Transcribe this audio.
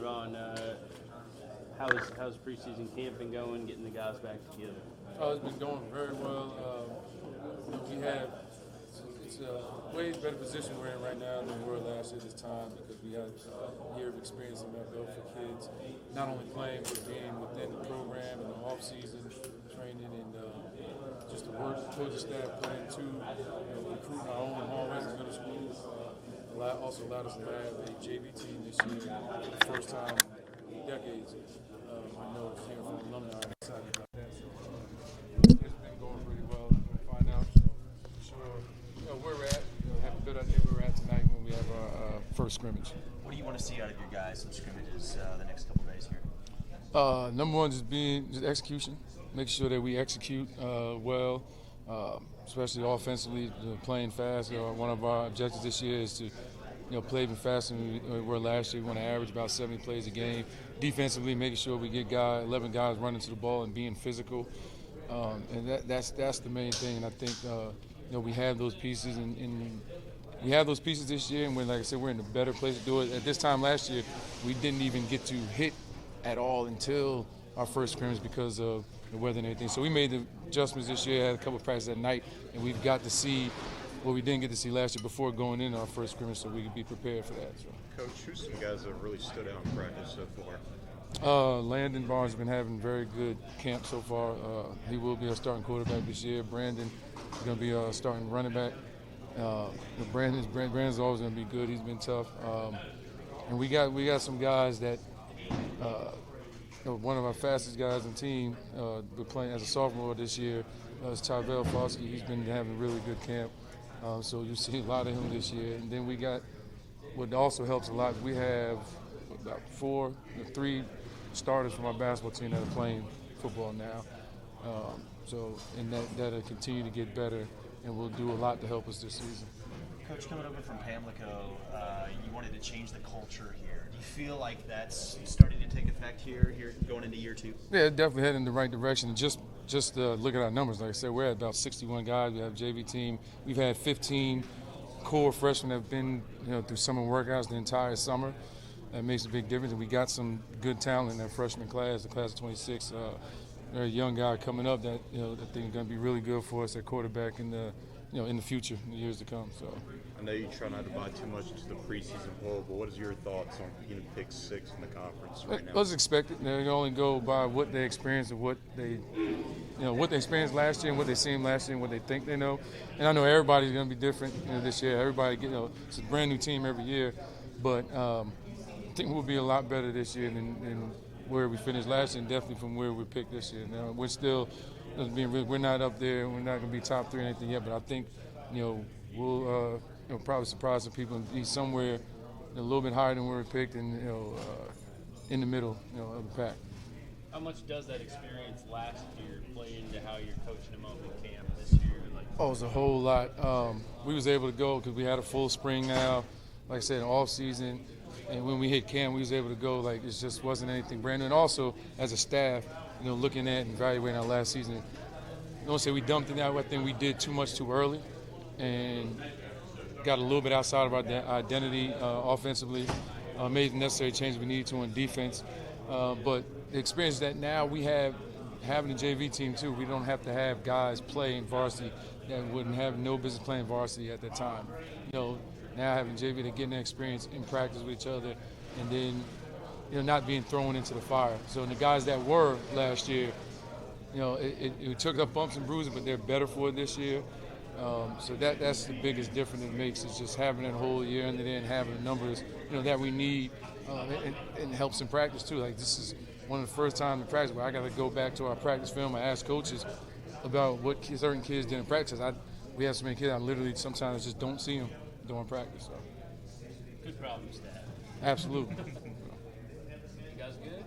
Ron. How's preseason camp been going, getting the guys back together? It's been going very well. It's a way better position we're in right now than we were last year this time because we had a year of experience in that belt for kids, not only playing but being within the program and the off-season training and just the work the coaching staff put into recruiting our own in hallways and middle schools. Also allowed us to have a JV team this year for the first time in decades. I know it's here from alumni. I'm excited about that. So it's been going pretty well. We'll find out for sure where we're at. Have a good idea where we're at tonight when we have our first scrimmage. What do you want to see out of your guys in scrimmages the next couple days here? Number one, just execution. Make sure that we execute well, especially offensively, playing fast. One of our objectives this year is to play even faster than we were last year. We want to average about 70 plays a game. Defensively, making sure we get 11 guys running to the ball and being physical. And that's the main thing. And I think we have those pieces, and we have those pieces this year. And like I said, we're in a better place to do it. At this time last year, we didn't even get to hit at all until our first scrimmage because of the weather and everything. So we made the adjustments this year. Had a couple of practices at night, and we've got to see what we didn't get to see last year before going into our first scrimmage, so we could be prepared for that. So. Coach, who's some guys that really stood out in practice so far? Landon Barnes has been having very good camp so far. He will be a starting quarterback this year. Brandon is going to be a starting running back. Brandon's always going to be good. He's been tough. And we got some guys that one of our fastest guys on the team, been playing as a sophomore this year, is Tyrell Foskey. He's been having a really good camp. So you see a lot of him this year. And then we got, what also helps a lot, we have about three starters from our basketball team that are playing football now. And that'll continue to get better, and will do a lot to help us this season. Coach, coming over from Pamlico, you wanted to change the culture here. Do you feel like that's starting to take effect here going into year two? Yeah, definitely heading in the right direction. Just look at our numbers. Like I said, we're at about 61 guys. We have a JV team. We've had 15 core freshmen that have been through summer workouts the entire summer. That makes a big difference. And we got some good talent in that freshman class, the class of 26. Very young guy coming up that I think is going to be really good for us at quarterback in the future, in the years to come. So. I know you try not to buy too much into the preseason poll, but what is your thoughts on being picked 6 in the conference right now? It was expected. They only go by what they experienced and what they experienced last year and what they seen last year and what they think they know. And I know everybody's going to be different this year. Everybody, it's a brand new team every year, but I think we'll be a lot better this year than where we finished last year, and definitely from where we picked this year. Now we're still we're not up there. We're not going to be top 3 or anything yet, but I think we'll probably surprise some people and be somewhere a little bit higher than where we picked, and in the middle of the pack. How much does that experience last year play into how you're coaching them up in camp this year? It's a whole lot. We was able to go because we had a full spring now. Like I said, off season. And when we hit camp, we was able to go like it just wasn't anything brand new. And also, as a staff, looking at and evaluating our last season, I don't say we dumped it out. I think we did too much too early and got a little bit outside of our identity offensively. Made the necessary changes we needed to on defense. But the experience that now we have having a JV team too, we don't have to have guys playing varsity that wouldn't have no business playing varsity at that time. Now having JV, they're getting that experience in practice with each other, and then not being thrown into the fire. So the guys that were last year, it took up bumps and bruises, but they're better for it this year. So that's the biggest difference it makes, is just having that whole year and then having the numbers that we need, and helps in practice too. Like, this is one of the first times in practice where I got to go back to our practice film. I ask coaches about what certain kids did in practice. We have so many kids I literally sometimes just don't see them during practice. So. Good problems to have. Absolutely. You guys good?